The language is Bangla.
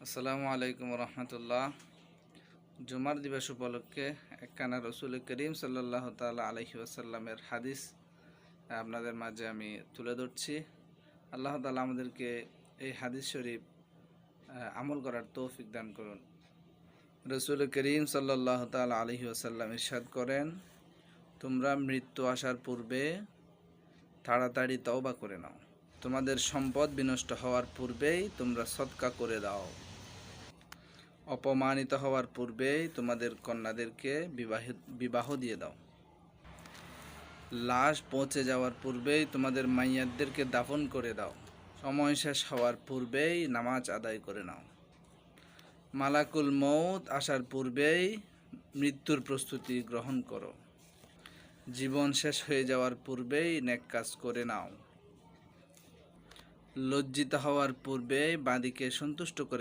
আসসালামু আলাইকুম রহমতুল্লাহ। জুমার দিবস উপলক্ষে একখানা রসুল করিম সাল্লাল্লাহু তাআলা আলাইহি ওয়াসাল্লামের হাদিস আপনাদের মাঝে আমি তুলে ধরছি। আল্লাহ তাআলা আমাদেরকে এই হাদিস শরীফ আমল করার তৌফিক দান করুন। রসুল করিম সাল্লাল্লাহু তাআলা আলাইহি ওয়াসাল্লাম ইরশাদ করেন, তোমরা মৃত্যু আসার পূর্বে তাড়াতাড়ি তওবা করে নাও। তোমাদের সম্পদ বিনষ্ট হওয়ার পূর্বেই তোমরা সদকা করে দাও। অপমানিত হওয়ার পূর্বেই তোমাদের কন্যাদেরকে বিবাহ দিয়ে দাও। লাশ পৌঁছে যাওয়ার পূর্বেই তোমাদের মাইয়াতদেরকে দাফন করে দাও। সময় শেষ হওয়ার পূর্বেই নামাজ আদায় করে নাও। মালাকুল মউত আসার পূর্বেই মৃত্যুর প্রস্তুতি গ্রহণ করো। জীবন শেষ হয়ে যাওয়ার পূর্বেই নেক কাজ করে নাও। লজ্জিত হওয়ার পূর্বেই বাদীকে সন্তুষ্ট করে